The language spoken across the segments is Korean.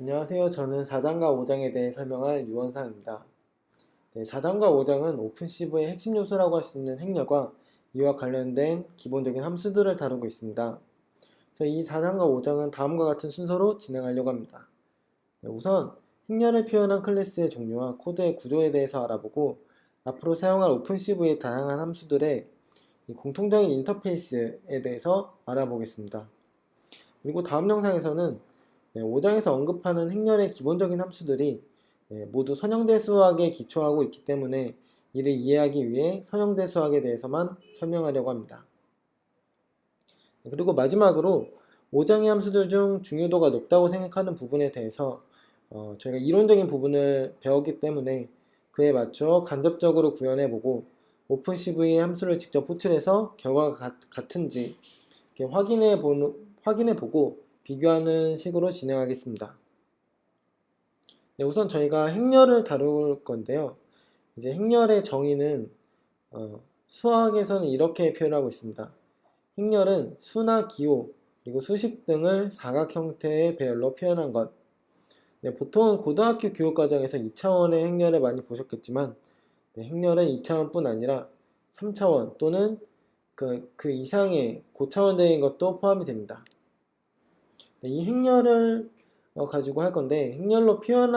안녕하세요. 저는 4장과 5장에 대해 설명할 유원상입니다. 4장과 5장은 오픈시브의 핵심 요소라고 할 수 있는 행렬과 이와 관련된 기본적인 함수들을 다루고 있습니다. 그래서 이 4장과 5장은 다음과 같은 순서로 진행하려고 합니다. 우선 행렬을 표현한 클래스의 종류와 코드의 구조에 대해서 알아보고 앞으로 사용할 오픈시브의 다양한 함수들의 공통적인 인터페이스에 대해서 알아보겠습니다. 그리고 다음 영상에서는 5장에서 언급하는 행렬의 기본적인 함수들이 모두 선형대수학에 기초하고 있기 때문에 이를 이해하기 위해 선형대수학에 대해서만 설명하려고 합니다. 그리고 마지막으로 5장의 함수들 중 중요도가 높다고 생각하는 부분에 대해서 저희가 이론적인 부분을 배웠기 때문에 그에 맞춰 간접적으로 구현해보고 오픈CV의 함수를 직접 호출해서 결과가 같은지 확인해보고 비교하는 식으로 진행하겠습니다. 네, 우선 저희가 행렬을 다룰 건데요. 이제 행렬의 정의는 수학에서는 이렇게 표현하고 있습니다. 행렬은 수나 기호, 그리고 수식 등을 사각 형태의 배열로 표현한 것. 네, 보통은 고등학교 교육과정에서 2차원의 행렬을 많이 보셨겠지만 행렬은 2차원뿐 아니라 3차원 또는 그 이상의 고차원적인 것도 포함이 됩니다. 이 행렬을 가지고 할 건데 행렬로 표현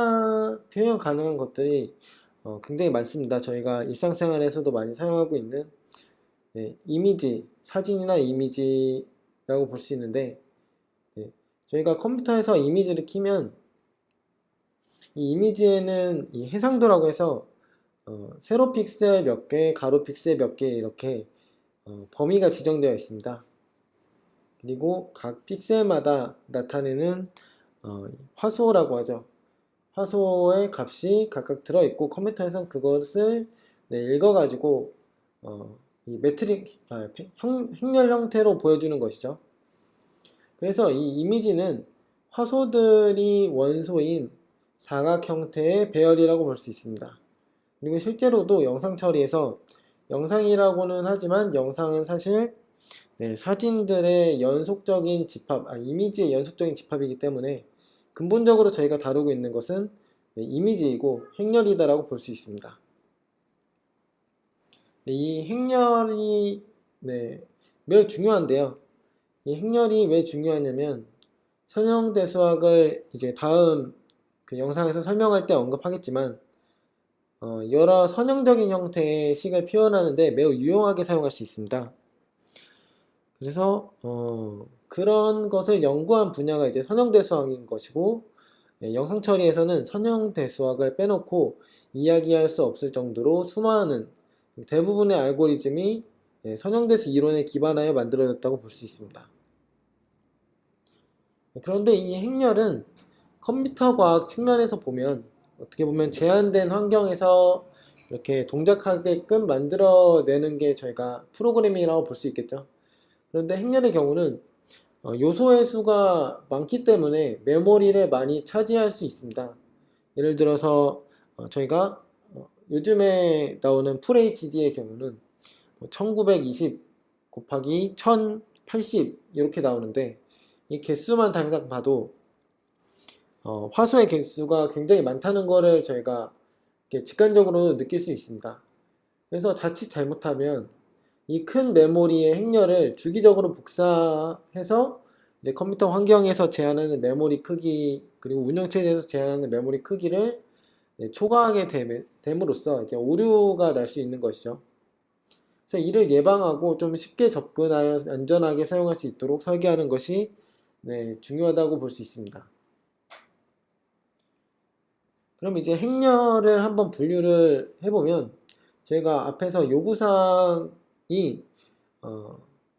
가능한 것들이 굉장히 많습니다. 저희가 일상생활에서도 많이 사용하고 있는 이미지, 사진이나 이미지라고 볼 수 있는데 저희가 컴퓨터에서 이미지를 키면 이 이미지에는 이 해상도라고 해서 세로 픽셀 몇 개, 가로 픽셀 몇 개 이렇게 범위가 지정되어 있습니다. 그리고 각 픽셀마다 나타내는 화소라고 하죠. 화소의 값이 각각 들어있고 컴퓨터에서는 그것을 읽어가지고 이 행렬 형태로 보여주는 것이죠. 그래서 이 이미지는 화소들이 원소인 사각 형태의 배열이라고 볼 수 있습니다. 그리고 실제로도 영상 처리에서 영상이라고는 하지만 영상은 사실 사진들의 연속적인 집합, 이미지의 연속적인 집합이기 때문에 근본적으로 저희가 다루고 있는 것은 이미지이고 행렬이다라고 볼 수 있습니다. 이 행렬이 매우 중요한데요. 이 행렬이 왜 중요하냐면 선형대수학을 이제 다음 그 영상에서 설명할 때 언급하겠지만 여러 선형적인 형태의 식을 표현하는데 매우 유용하게 사용할 수 있습니다. 그래서 그런 것을 연구한 분야가 이제 선형대수학인 것이고 영상 처리에서는 선형대수학을 빼놓고 이야기할 수 없을 정도로 수많은 대부분의 알고리즘이 선형대수 이론에 기반하여 만들어졌다고 볼 수 있습니다. 그런데 이 행렬은 컴퓨터 과학 측면에서 보면 어떻게 보면 제한된 환경에서 이렇게 동작하게끔 만들어내는 게 저희가 프로그래밍이라고 볼 수 있겠죠. 그런데 행렬의 경우는 요소의 수가 많기 때문에 메모리를 많이 차지할 수 있습니다. 예를 들어서 저희가 요즘에 나오는 FHD의 경우는 1920 곱하기 1080 이렇게 나오는데 이 개수만 당장 봐도 화소의 개수가 굉장히 많다는 것을 저희가 직관적으로 느낄 수 있습니다. 그래서 자칫 잘못하면 이 큰 메모리의 행렬을 주기적으로 복사해서 이제 컴퓨터 환경에서 제한하는 메모리 크기 그리고 운영체제에서 제한하는 메모리 크기를 초과하게 됨으로써 이제 오류가 날 수 있는 것이죠. 그래서 이를 예방하고 좀 쉽게 접근하여 안전하게 사용할 수 있도록 설계하는 것이 중요하다고 볼 수 있습니다. 그럼 이제 행렬을 한번 분류를 해보면 저희가 앞에서 요구사항이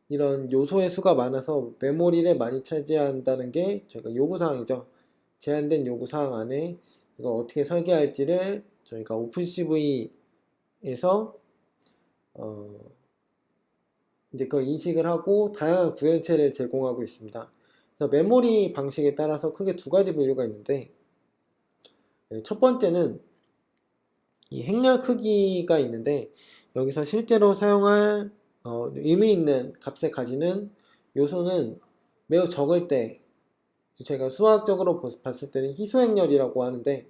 이런 요소의 수가 많아서 메모리를 많이 차지한다는 게 저희가 요구사항이죠. 제한된 요구사항 안에 이걸 어떻게 설계할지를 저희가 오픈CV에서 이제 그걸 인식을 하고 다양한 구현체를 제공하고 있습니다. 그래서 메모리 방식에 따라서 크게 두 가지 분류가 있는데 첫 번째는 이 행렬 크기가 있는데 여기서 실제로 사용할 의미 있는 값을 가지는 요소는 매우 적을 때 저희가 수학적으로 봤을 때는 희소행렬이라고 하는데,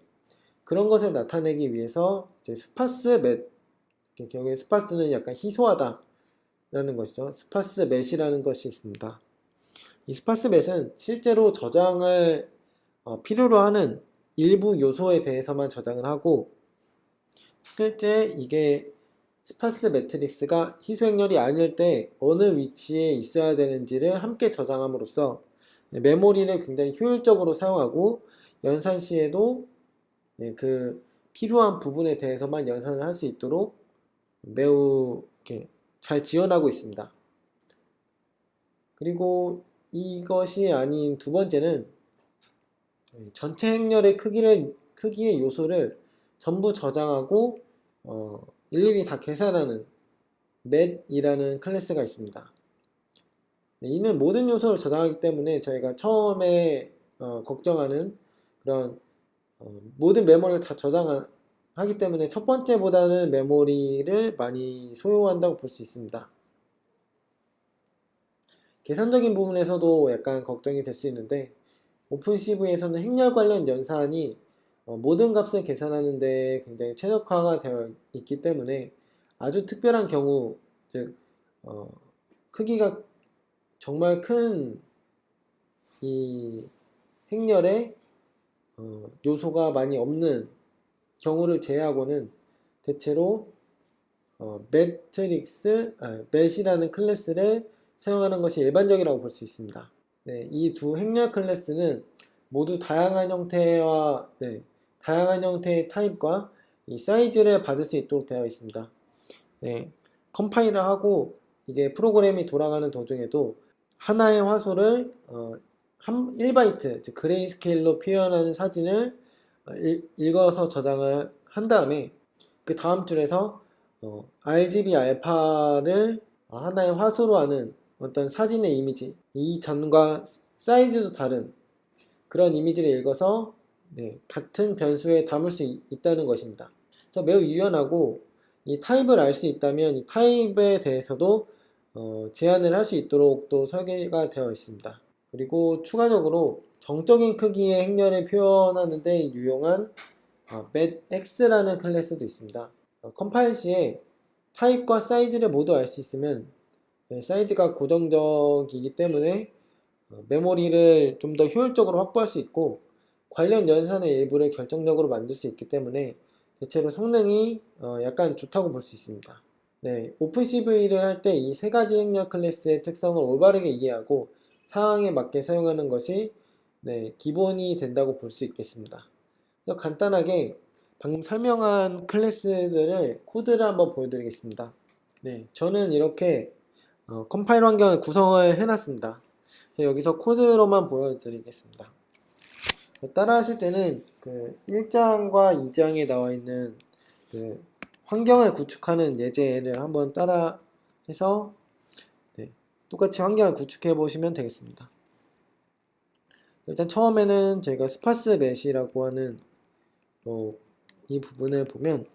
그런 것을 나타내기 위해서 이제 스파스 맷, 결국에 스파스는 약간 희소하다라는 것이죠. 스파스 맷이라는 것이 있습니다. 이 스파스 맷은 실제로 저장을 필요로 하는 일부 요소에 대해서만 저장을 하고, 실제 이게 스파스 매트릭스가 희소행렬이 아닐 때 어느 위치에 있어야 되는지를 함께 저장함으로써 메모리를 굉장히 효율적으로 사용하고, 연산 시에도 그 필요한 부분에 대해서만 연산을 할 수 있도록 매우 이렇게 잘 지원하고 있습니다. 그리고 이것이 아닌 두 번째는 전체 행렬의 크기의 요소를 전부 저장하고 일일이 다 계산하는 맷이라는 클래스가 있습니다. 이는 모든 요소를 저장하기 때문에 저희가 처음에 걱정하는 그런 모든 메모리를 다 저장하기 때문에 첫 번째보다는 메모리를 많이 소요한다고 볼 수 있습니다. 계산적인 부분에서도 약간 걱정이 될 수 있는데, 오픈CV에서는 행렬 관련 연산이 모든 값을 계산하는 데 굉장히 최적화가 되어 있기 때문에 아주 특별한 경우, 즉 크기가 정말 큰 이 행렬에 요소가 많이 없는 경우를 제외하고는 대체로 맷이라는 클래스를 사용하는 것이 일반적이라고 볼 수 있습니다. 네, 이 두 행렬 클래스는 모두 다양한 형태의 타입과 이 사이즈를 받을 수 있도록 되어 있습니다. 네, 컴파일을 하고 이게 프로그램이 돌아가는 도중에도 하나의 화소를 1바이트, 즉 그레이스케일로 표현하는 사진을 읽어서 저장을 한 다음에 그 다음 줄에서 RGB 알파를 하나의 화소로 하는 어떤 사진의 이미지, 이 전과 사이즈도 다른 그런 이미지를 읽어서 같은 변수에 담을 수 있다는 것입니다. 그래서 매우 유연하고, 이 타입을 알 수 있다면 이 타입에 대해서도 제한을 할 수 있도록 또 설계가 되어 있습니다. 그리고 추가적으로 정적인 크기의 행렬을 표현하는 데 유용한 맷X라는 클래스도 있습니다. 컴파일 시에 타입과 사이즈를 모두 알 수 있으면 사이즈가 고정적이기 때문에 메모리를 좀 더 효율적으로 확보할 수 있고, 관련 연산의 일부를 결정적으로 만들 수 있기 때문에 대체로 성능이 약간 좋다고 볼 수 있습니다. 네, 오픈CV를 할 때 이 세 가지 행렬 클래스의 특성을 올바르게 이해하고 상황에 맞게 사용하는 것이 기본이 된다고 볼 수 있겠습니다. 그래서 간단하게 방금 설명한 클래스들을 코드를 한번 보여드리겠습니다. 네, 저는 이렇게 컴파일 환경을 구성을 해놨습니다. 여기서 코드로만 보여드리겠습니다. 따라 하실 때는 그 1장과 2장에 나와 있는 그 환경을 구축하는 예제를 한번 따라 해서 똑같이 환경을 구축해 보시면 되겠습니다. 일단 처음에는 저희가 스파스 맷이라고 하는 이 부분을 보면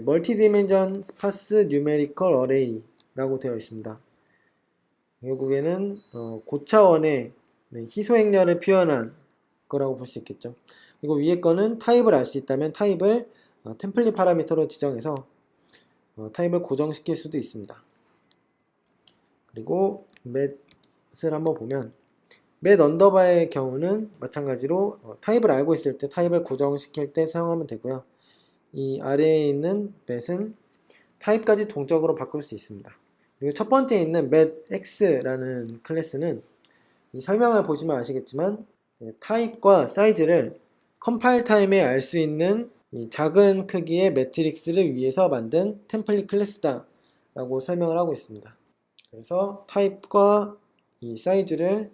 멀티 디멘전 스파스 뉴메리컬 어레이 라고 되어 있습니다. 결국에는 고차원의 희소행렬을 표현한 거라고 볼 수 있겠죠. 그리고 위에 거는 타입을 알 수 있다면 타입을 템플릿 파라미터로 지정해서 타입을 고정시킬 수도 있습니다. 그리고 맷을 한번 보면 맷 언더바의 경우는 마찬가지로 타입을 알고 있을 때 타입을 고정시킬 때 사용하면 되고요. 이 아래에 있는 맷은 타입까지 동적으로 바꿀 수 있습니다. 그리고 첫 번째에 있는 맷X라는 클래스는 이 설명을 보시면 아시겠지만 타입과 사이즈를 컴파일 타임에 알 수 있는 이 작은 크기의 매트릭스를 위해서 만든 템플릿 클래스다 라고 설명을 하고 있습니다. 그래서 타입과 이 사이즈를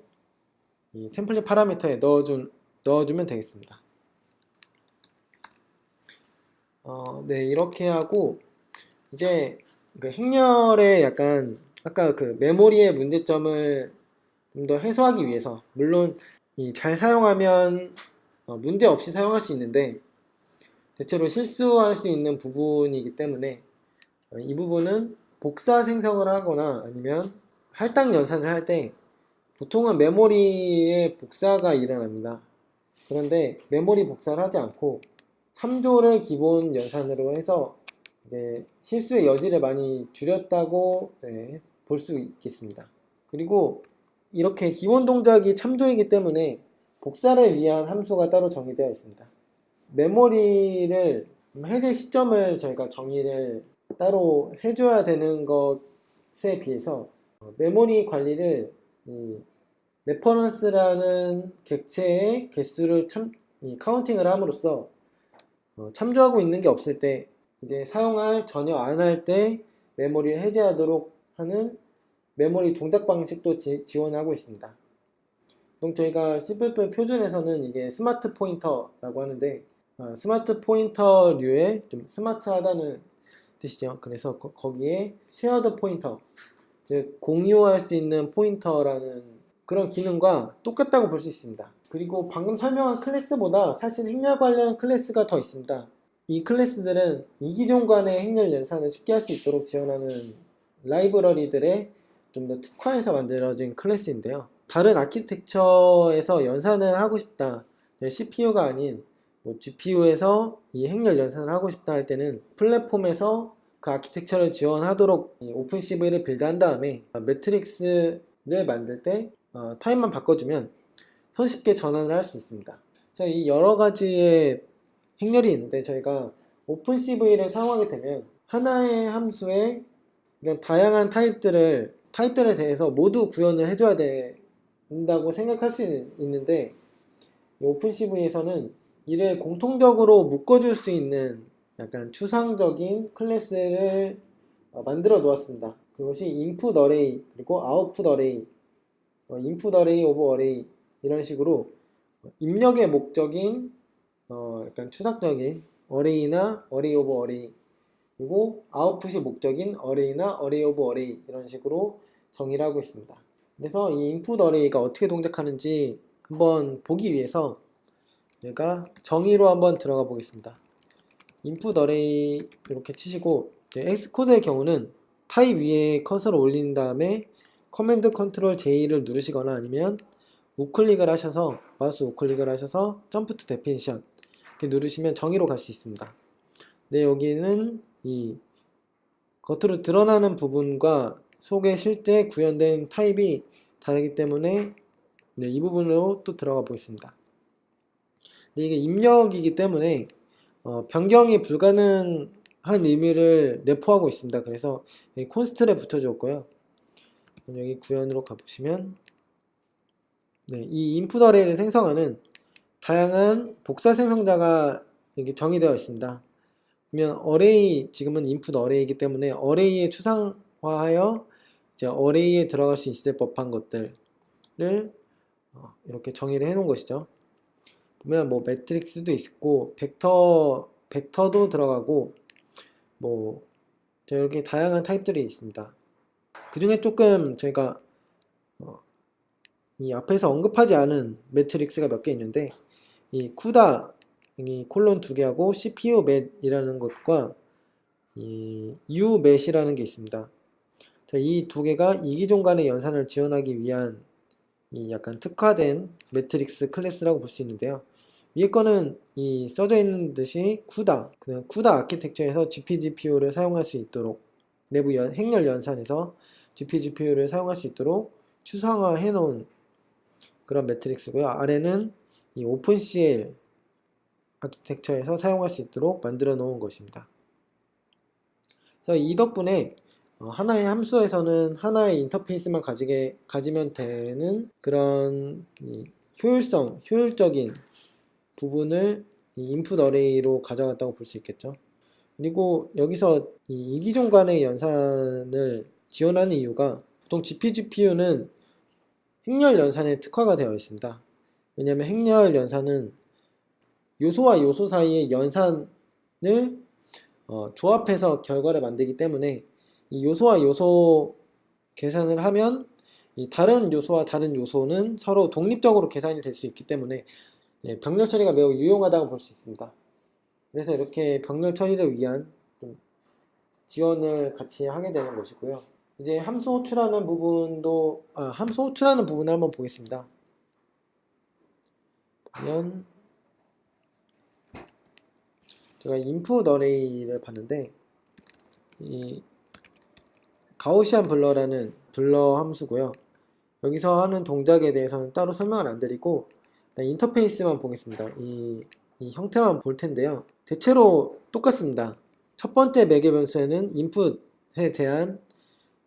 이 템플릿 파라미터에 넣어주면 되겠습니다. 네, 이렇게 하고 이제 그 행렬의 약간 아까 그 메모리의 문제점을 좀 더 해소하기 위해서, 물론 잘 사용하면 문제 없이 사용할 수 있는데 대체로 실수할 수 있는 부분이기 때문에 이 부분은 복사 생성을 하거나 아니면 할당 연산을 할 때 보통은 메모리의 복사가 일어납니다. 그런데 메모리 복사를 하지 않고 참조를 기본 연산으로 해서 이제 실수의 여지를 많이 줄였다고 볼 수 있겠습니다. 그리고 이렇게 기본 동작이 참조이기 때문에 복사를 위한 함수가 따로 정의되어 있습니다. 메모리를 해제 시점을 저희가 정의를 따로 해줘야 되는 것에 비해서 메모리 관리를 이 레퍼런스라는 객체의 개수를 카운팅을 함으로써 참조하고 있는 게 없을 때 이제 사용할 전혀 안 할 때 메모리를 해제하도록 하는 메모리 동작 방식도 지원하고 있습니다. 그럼 저희가 C++ 표준에서는 이게 스마트 포인터라고 하는데 스마트 포인터류의 좀 스마트하다는 뜻이죠. 그래서 거기에 쉐어드 포인터, 즉 공유할 수 있는 포인터라는 그런 기능과 똑같다고 볼 수 있습니다. 그리고 방금 설명한 클래스보다 사실 행렬 관련 클래스가 더 있습니다. 이 클래스들은 이기종 간의 행렬 연산을 쉽게 할 수 있도록 지원하는 라이브러리들의 좀 더 특화해서 만들어진 클래스인데요. 다른 아키텍처에서 연산을 하고 싶다, CPU가 아닌 GPU에서 이 행렬 연산을 하고 싶다 할 때는 플랫폼에서 그 아키텍처를 지원하도록 오픈CV를 빌드한 다음에 매트릭스를 만들 때 타입만 바꿔주면 손쉽게 전환을 할 수 있습니다. 자, 이 여러 가지의 행렬이 있는데 저희가 오픈CV를 사용하게 되면 하나의 함수에 이런 다양한 타입들에 대해서 모두 구현을 해줘야 된다고 생각할 수 있는데 오픈CV에서는 이를 공통적으로 묶어줄 수 있는 약간 추상적인 클래스를 만들어 놓았습니다. 그것이 input array 그리고 output array, input array of array 이런 식으로 입력의 목적인 약간 추상적인 array나 array of array, 그리고 아웃풋이 목적인 array나 array of array 이런 식으로 정의를 하고 있습니다. 그래서 이 input array가 어떻게 동작하는지 한번 보기 위해서 제가 정의로 한번 들어가 보겠습니다. input array 이렇게 치시고 X코드의 경우는 타입 위에 커서를 올린 다음에 커맨드 컨트롤 J를 누르시거나 아니면 우클릭을 하셔서 마우스 우클릭을 하셔서 점프 투 데피니션 이렇게 누르시면 정의로 갈 수 있습니다. 네, 여기는 이 겉으로 드러나는 부분과 속에 실제 구현된 타입이 다르기 때문에 이 부분으로 또 들어가 보겠습니다. 네, 이게 입력이기 때문에 변경이 불가능한 의미를 내포하고 있습니다. 그래서 콘스트를 붙여줬고요. 여기 구현으로 가보시면 이 인풋 어레이를 생성하는 다양한 복사 생성자가 여기 정의되어 있습니다. 그러면 어레이, 지금은 인풋 어레이이기 때문에 어레이에 추상화하여 이제 어레이에 들어갈 수 있을 법한 것들을 이렇게 정의를 해 놓은 것이죠. 보면 뭐 매트릭스도 있고 벡터도 들어가고 이렇게 다양한 타입들이 있습니다. 그 중에 조금 저희가 이 앞에서 언급하지 않은 매트릭스가 몇 개 있는데 이 쿠다 이 콜론 2개하고 CPU 맷이라는 것과 이 U 맷이라는 게 있습니다. 자, 이 두 개가 이기종 간의 연산을 지원하기 위한 이 약간 특화된 매트릭스 클래스라고 볼 수 있는데요. 위에 거는 이 써져 있는 듯이 그냥 쿠다 아키텍처에서 GPGPU를 사용할 수 있도록 내부 행렬 연산에서 GPGPU를 사용할 수 있도록 추상화해 놓은 그런 매트릭스고요. 아래는 이 오픈CL 아키텍처에서 사용할 수 있도록 만들어 놓은 것입니다. 그래서 이 덕분에 하나의 함수에서는 하나의 인터페이스만 가지면 되는 그런 효율적인 부분을 이 인풋 어레이로 가져갔다고 볼 수 있겠죠. 그리고 여기서 이 이기종 간의 연산을 지원하는 이유가 보통 GPGPU는 행렬 연산에 특화가 되어 있습니다. 왜냐하면 행렬 연산은 요소와 요소 사이의 연산을 조합해서 결과를 만들기 때문에 이 요소와 요소 계산을 하면 이 다른 요소와 다른 요소는 서로 독립적으로 계산이 될 수 있기 때문에 병렬 처리가 매우 유용하다고 볼 수 있습니다. 그래서 이렇게 병렬 처리를 위한 지원을 같이 하게 되는 것이고요. 이제 함수 호출하는 부분도 함수 호출하는 부분을 한번 보겠습니다. 보면 제가 input array를 봤는데 이 가우시안 블러라는 블러 함수고요. 여기서 하는 동작에 대해서는 따로 설명을 안 드리고 인터페이스만 보겠습니다. 이 형태만 볼 텐데요. 대체로 똑같습니다. 첫 번째 매개 변수에는 input에 대한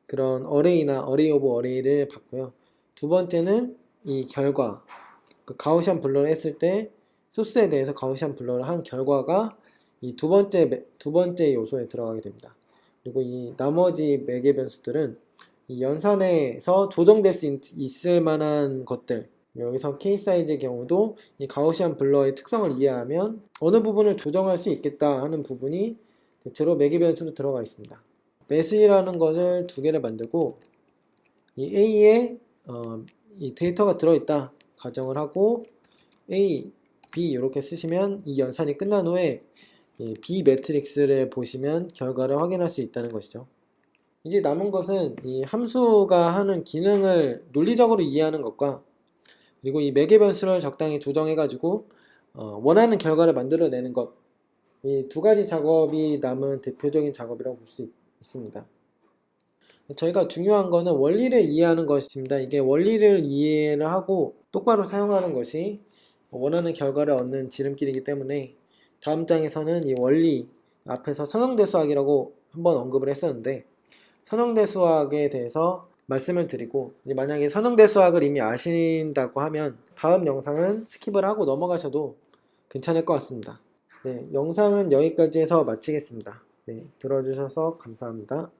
그런 어레이나 어레이 오브 어레이를 받고요. 두 번째는 이 결과, 그 가우시안 블러를 했을 때 소스에 대해서 가우시안 블러를 한 결과가 이 두 번째 요소에 들어가게 됩니다. 그리고 이 나머지 매개 변수들은 이 연산에서 조정될 수 있을 만한 것들, 여기서 k 사이즈의 경우도 이 가우시안 블러의 특성을 이해하면 어느 부분을 조정할 수 있겠다 하는 부분이 대체로 매개 변수로 들어가 있습니다. 매스이라는 것을 두 개를 만들고 이 A에 이 데이터가 들어있다 가정을 하고 A, B 이렇게 쓰시면 이 연산이 끝난 후에 이 B 매트릭스를 보시면 결과를 확인할 수 있다는 것이죠. 이제 남은 것은 이 함수가 하는 기능을 논리적으로 이해하는 것과 그리고 이 매개 변수를 적당히 조정해 가지고 원하는 결과를 만들어내는 것, 이 두 가지 작업이 남은 대표적인 작업이라고 볼 수 있습니다. 저희가 중요한 거는 원리를 이해하는 것입니다. 이게 원리를 이해를 하고 똑바로 사용하는 것이 원하는 결과를 얻는 지름길이기 때문에 다음 장에서는 이 원리 앞에서 선형대수학이라고 한번 언급을 했었는데 선형대수학에 대해서 말씀을 드리고 만약에 선형대수학을 이미 아신다고 하면 다음 영상은 스킵을 하고 넘어가셔도 괜찮을 것 같습니다. 네, 영상은 여기까지 해서 마치겠습니다. 네, 들어주셔서 감사합니다.